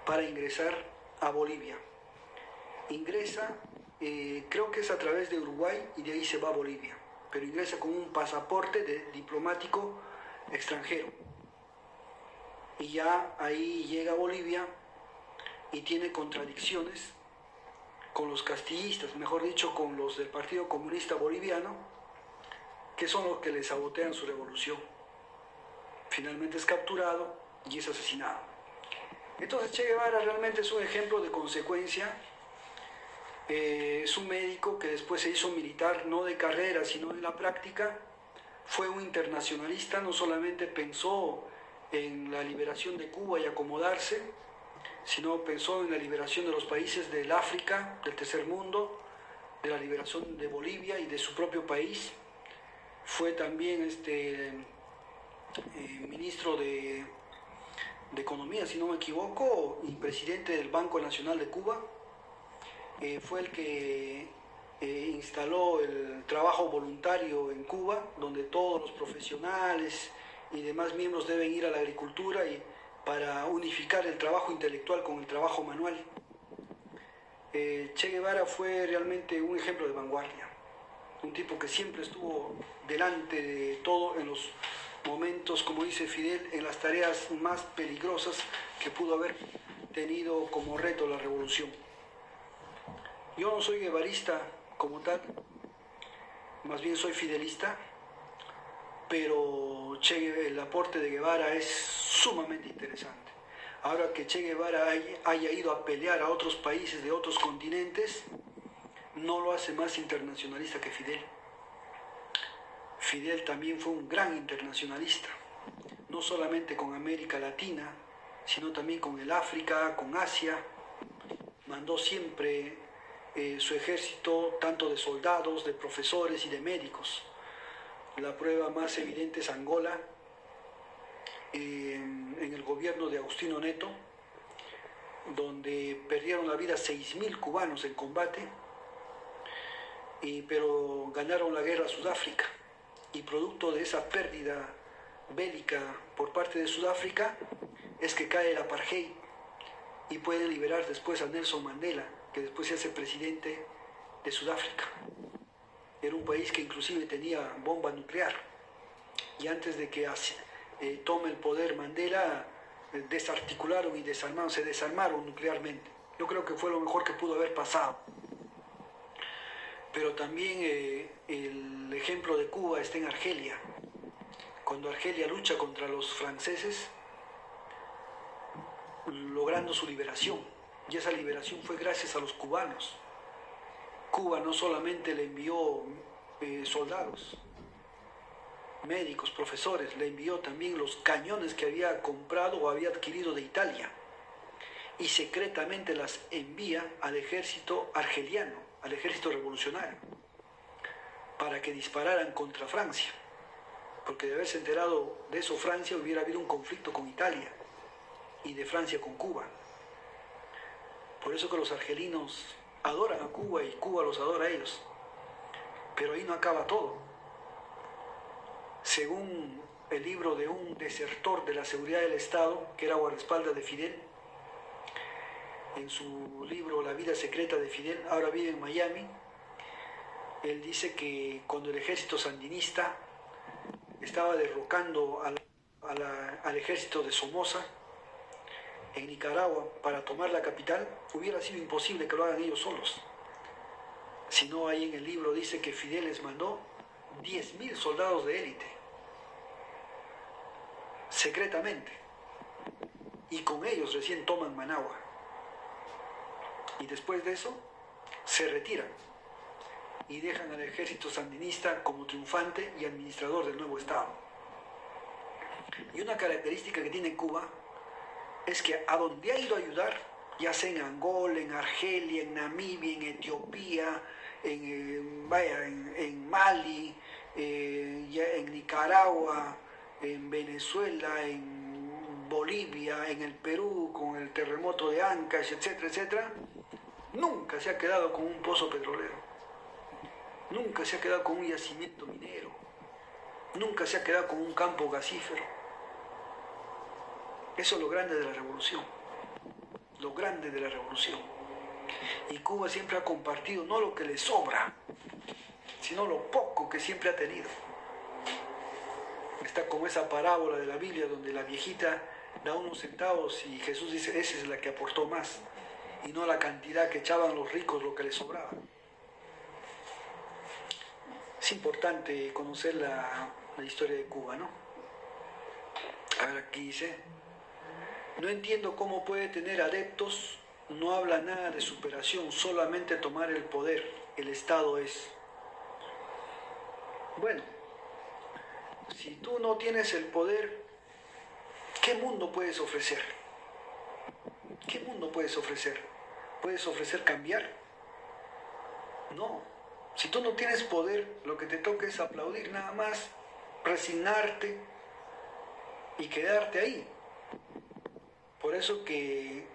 para ingresar a Bolivia. Ingresa, creo que es a través de Uruguay y de ahí se va a Bolivia, pero ingresa con un pasaporte de diplomático extranjero. Y ya ahí llega a Bolivia y tiene contradicciones con los castillistas, mejor dicho, con los del Partido Comunista Boliviano, que son los que le sabotean su revolución. Finalmente es capturado y es asesinado. Entonces Che Guevara realmente es un ejemplo de consecuencia. Es un médico que después se hizo militar, no de carrera, sino en la práctica. Fue un internacionalista, no solamente pensó en la liberación de Cuba y acomodarse, sino pensó en la liberación de los países del África, del tercer mundo, de la liberación de Bolivia y de su propio país. Fue también ministro de Economía, si no me equivoco, y presidente del Banco Nacional de Cuba. Fue el que instaló el trabajo voluntario en Cuba, donde todos los profesionales y demás miembros deben ir a la agricultura y para unificar el trabajo intelectual con el trabajo manual. Che Guevara fue realmente un ejemplo de vanguardia, un tipo que siempre estuvo delante de todo en los momentos, como dice Fidel, en las tareas más peligrosas que pudo haber tenido como reto la revolución. Yo no soy guevarista como tal, más bien soy fidelista, pero el aporte de Guevara es sumamente interesante. Ahora que Che Guevara haya ido a pelear a otros países de otros continentes, no lo hace más internacionalista que Fidel. Fidel también fue un gran internacionalista, no solamente con América Latina, sino también con el África, con Asia. Mandó siempre su ejército, tanto de soldados, de profesores y de médicos. La prueba más evidente es Angola, en el gobierno de Agustín Neto, donde perdieron la vida 6.000 cubanos en combate, pero ganaron la guerra a Sudáfrica. Y producto de esa pérdida bélica por parte de Sudáfrica es que cae el apartheid y puede liberar después a Nelson Mandela, que después se hace presidente de Sudáfrica. Era un país que inclusive tenía bomba nuclear, y antes de que tome el poder Mandela, desarticularon y se desarmaron nuclearmente. Yo creo que fue lo mejor que pudo haber pasado. Pero también el ejemplo de Cuba está en Argelia. Cuando Argelia lucha contra los franceses, logrando su liberación, y esa liberación fue gracias a los cubanos. Cuba no solamente le envió soldados, médicos, profesores, le envió también los cañones que había comprado o había adquirido de Italia, y secretamente las envía al ejército argeliano, al ejército revolucionario, para que dispararan contra Francia, porque de haberse enterado de eso Francia hubiera habido un conflicto con Italia y de Francia con Cuba. Por eso que los argelinos adoran a Cuba y Cuba los adora a ellos. Pero ahí no acaba todo. Según el libro de un desertor de la seguridad del Estado, que era guardaespaldas de Fidel, en su libro La vida secreta de Fidel, ahora vive en Miami, él dice que cuando el ejército sandinista estaba derrocando al ejército de Somoza en Nicaragua para tomar la capital, hubiera sido imposible que lo hagan ellos solos. Si no, ahí en el libro dice que Fidel les mandó 10.000 soldados de élite, secretamente, y con ellos recién toman Managua. Y después de eso, se retiran y dejan al ejército sandinista como triunfante y administrador del nuevo Estado. Y una característica que tiene Cuba es que a donde ha ido a ayudar, ya sea en Angola, en Argelia, en Namibia, en Etiopía, en Mali, ya en Nicaragua, en Venezuela, en Bolivia, en el Perú, con el terremoto de Ancash, etcétera, etcétera, nunca se ha quedado con un pozo petrolero, nunca se ha quedado con un yacimiento minero, nunca se ha quedado con un campo gasífero. Eso es lo grande de la revolución, lo grande de la revolución. Y Cuba siempre ha compartido no lo que le sobra, sino lo poco que siempre ha tenido. Está como esa parábola de la Biblia donde la viejita da unos centavos y Jesús dice, esa es la que aportó más. y no la cantidad que echaban los ricos, lo que les sobraba. Es importante conocer la historia de Cuba, ¿no? A ver, aquí dice: no entiendo cómo puede tener adeptos, no habla nada de superación, solamente tomar el poder, el Estado es. Bueno, si tú no tienes el poder, ¿qué mundo puedes ofrecer? ¿Qué mundo puedes ofrecer? ¿Puedes ofrecer cambiar? No. Si tú no tienes poder, lo que te toca es aplaudir nada más, resignarte y quedarte ahí. Por eso que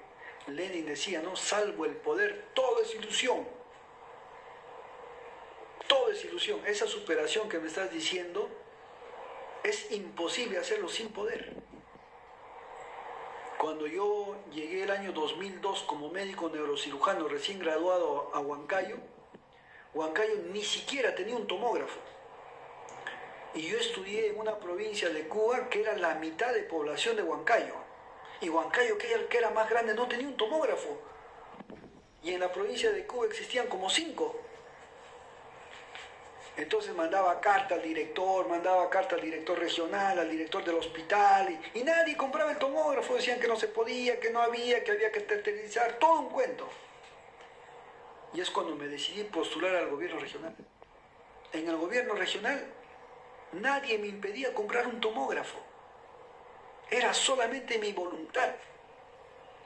Lenin decía, ¿no? Salvo el poder, todo es ilusión. Todo es ilusión. Esa superación que me estás diciendo, es imposible hacerlo sin poder. Cuando yo llegué el año 2002 como médico neurocirujano recién graduado a Huancayo, Huancayo ni siquiera tenía un tomógrafo. Y yo estudié en una provincia de Cuba que era la mitad de población de Huancayo. Y Huancayo, que era más grande, no tenía un tomógrafo. Y en la provincia de Cuba existían como 5. Entonces mandaba carta al director regional, al director del hospital, y nadie compraba el tomógrafo, decían que no se podía, que no había, que había que tercerizar, todo un cuento. Y es cuando me decidí postular al gobierno regional. En el gobierno regional nadie me impedía comprar un tomógrafo. Era solamente mi voluntad.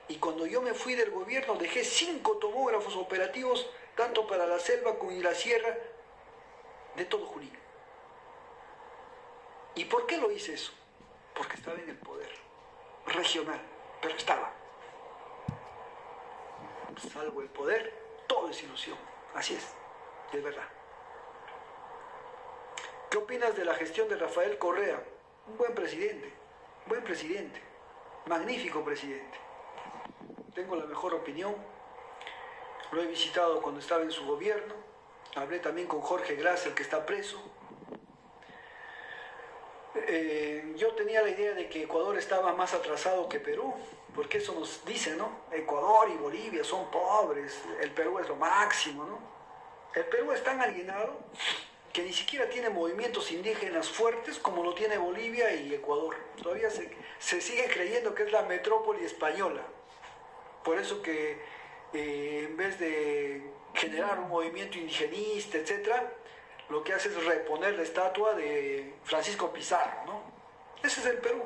Y cuando yo me fui del gobierno dejé 5 tomógrafos operativos, tanto para la selva como la sierra, de todo Junín. ¿Y por qué lo hice eso? Porque estaba en el poder regional, pero estaba. Salvo el poder, todo es ilusión. Así es verdad. ¿Qué opinas de la gestión de Rafael Correa? Un buen presidente, magnífico presidente. Tengo la mejor opinión. Lo he visitado cuando estaba en su gobierno. Hablé también con Jorge Glass, el que está preso. Yo tenía la idea de que Ecuador estaba más atrasado que Perú, porque eso nos dicen, ¿no? Ecuador y Bolivia son pobres, el Perú es lo máximo, ¿no? El Perú es tan alienado que ni siquiera tiene movimientos indígenas fuertes como lo tiene Bolivia y Ecuador. Todavía se sigue creyendo que es la metrópoli española. Por eso que en vez de generar un movimiento indigenista, etcétera, lo que hace es reponer la estatua de Francisco Pizarro, ¿no? Ese es el Perú.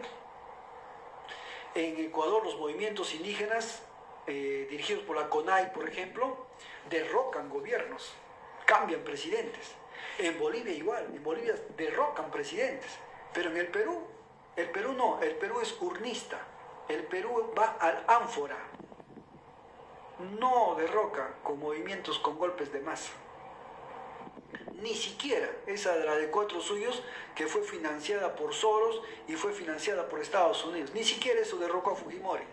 En Ecuador los movimientos indígenas, dirigidos por la CONAI, por ejemplo, derrocan gobiernos, cambian presidentes. En Bolivia igual, en Bolivia derrocan presidentes. Pero en el Perú no, el Perú es urnista. El Perú va al ánfora. No derroca con movimientos, con golpes de masa. Ni siquiera esa de la de 4 suyos, que fue financiada por Soros y fue financiada por Estados Unidos. Ni siquiera eso derrocó a Fujimori.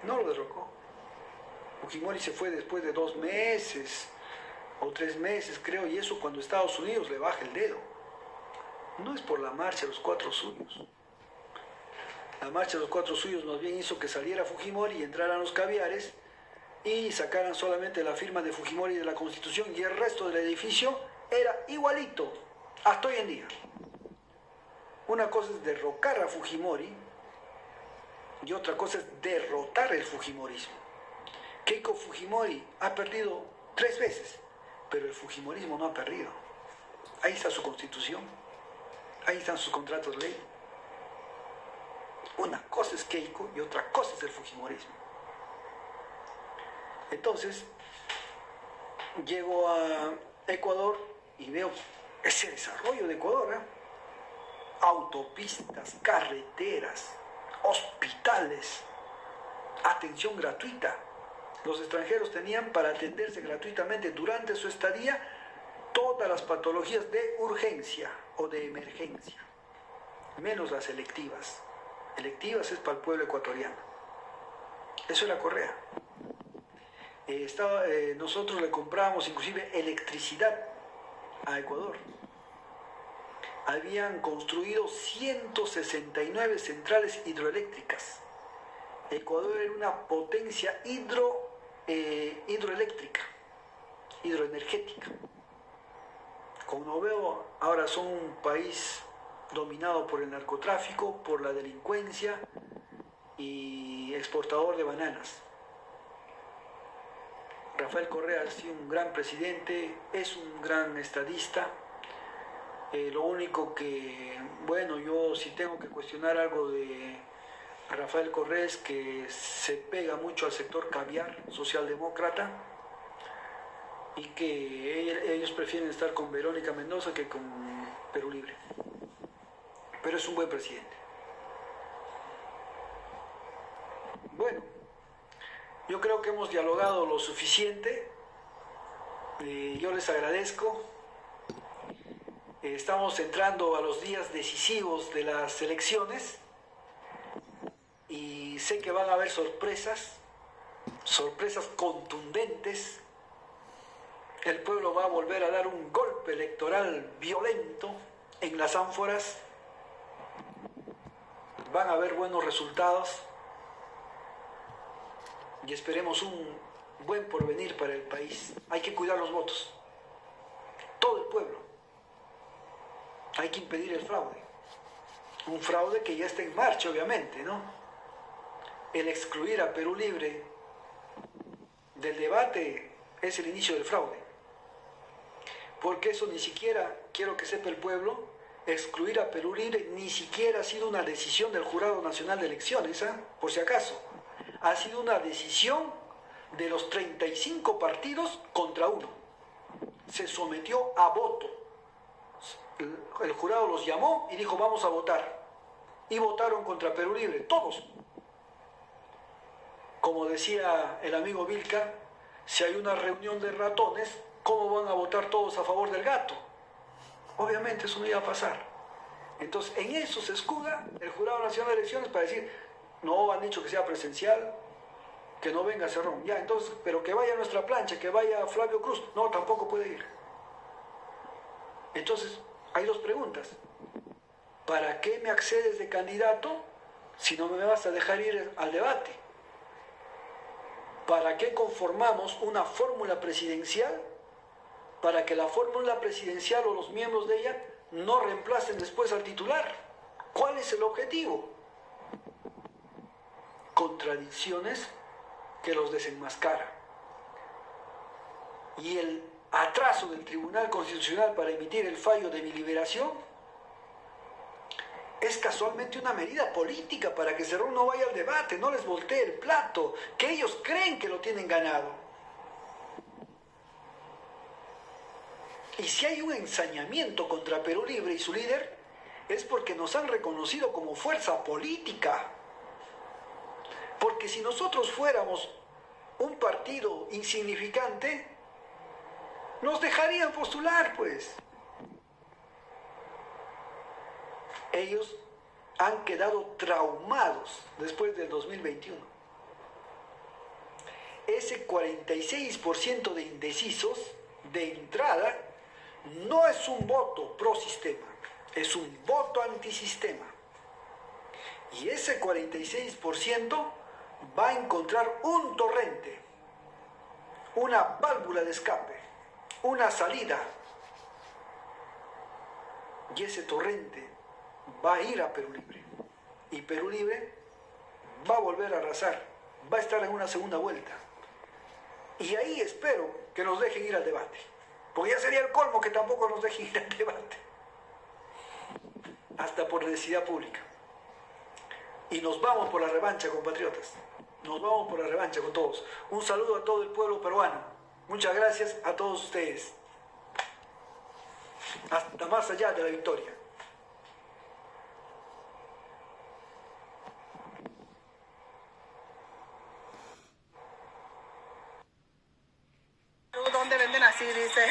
No lo derrocó. Fujimori se fue después de 2 meses o 3 meses, creo, y eso cuando Estados Unidos le baja el dedo. No es por la marcha de los 4 suyos. La marcha de los 4 suyos más bien hizo que saliera Fujimori y entraran los caviares y sacaran solamente la firma de Fujimori de la Constitución, y el resto del edificio era igualito hasta hoy en día. Una cosa es derrocar a Fujimori y otra cosa es derrotar el Fujimorismo. Keiko Fujimori ha perdido 3 veces, pero el Fujimorismo no ha perdido. Ahí está su Constitución, ahí están sus contratos de ley. Una cosa es Keiko y otra cosa es el Fujimorismo. Entonces, llego a Ecuador y veo ese desarrollo de Ecuador, ¿eh? Autopistas, carreteras, hospitales, atención gratuita. Los extranjeros tenían para atenderse gratuitamente durante su estadía todas las patologías de urgencia o de emergencia, menos las electivas. Electivas es para el pueblo ecuatoriano. Eso era Correa. Nosotros le comprábamos inclusive electricidad a Ecuador. Habían construido 169 centrales hidroeléctricas Ecuador era una potencia hidroeléctrica, hidroenergética. Como veo, ahora son un país dominado por el narcotráfico, por la delincuencia y exportador de bananas. Rafael Correa ha sido un gran presidente, es un gran estadista. Lo único que, bueno, yo sí tengo que cuestionar algo de Rafael Correa es que se pega mucho al sector caviar socialdemócrata y que ellos prefieren estar con Verónica Mendoza que con Perú Libre. Pero es un buen presidente. Bueno, yo creo que hemos dialogado lo suficiente. Yo les agradezco. Estamos entrando a los días decisivos de las elecciones y sé que van a haber sorpresas contundentes. El pueblo va a volver a dar un golpe electoral violento en las ánforas. Van a haber buenos resultados y esperemos un buen porvenir para el país. Hay que cuidar los votos. Todo el pueblo. Hay que impedir el fraude. Un fraude que ya está en marcha, obviamente, ¿no? El excluir a Perú Libre del debate es el inicio del fraude. Porque eso ni siquiera, quiero que sepa el pueblo, excluir a Perú Libre ni siquiera ha sido una decisión del Jurado Nacional de Elecciones, ¿eh? Por si acaso. Ha sido una decisión de los 35 partidos contra uno. Se sometió a voto. El jurado los llamó y dijo vamos a votar. Y votaron contra Perú Libre, todos. Como decía el amigo Vilca, si hay una reunión de ratones, ¿cómo van a votar todos a favor del gato? Obviamente eso no iba a pasar. Entonces en eso se escuda el Jurado Nacional de Elecciones para decir, no, han dicho que sea presencial, que no venga Cerrón. Ya, entonces, pero que vaya a nuestra plancha, que vaya Flavio Cruz. No, tampoco puede ir. Entonces, hay dos preguntas. ¿Para qué me accedes de candidato si no me vas a dejar ir al debate? ¿Para qué conformamos una fórmula presidencial? Para que la fórmula presidencial o los miembros de ella no reemplacen después al titular. ¿Cuál es el objetivo? Contradicciones que los desenmascara. Y el atraso del Tribunal Constitucional para emitir el fallo de mi liberación es casualmente una medida política para que Cerrón no vaya al debate, no les voltee el plato, que ellos creen que lo tienen ganado. Y si hay un ensañamiento contra Perú Libre y su líder, es porque nos han reconocido como fuerza política. Porque si nosotros fuéramos un partido insignificante, nos dejarían postular, pues. Ellos han quedado traumados después del 2021. Ese 46% de indecisos de entrada no es un voto pro sistema, es un voto antisistema. Y ese 46% va a encontrar un torrente, una válvula de escape, una salida. Y ese torrente va a ir a Perú Libre. Y Perú Libre va a volver a arrasar, va a estar en una segunda vuelta. Y ahí espero que nos dejen ir al debate. Porque ya sería el colmo que tampoco nos dejen ir al debate. Hasta por necesidad pública. Y nos vamos por la revancha, compatriotas. Nos vamos por la revancha con todos. Un saludo a todo el pueblo peruano. Muchas gracias a todos ustedes. Hasta más allá de la victoria. ¿Dónde venden así? Dice.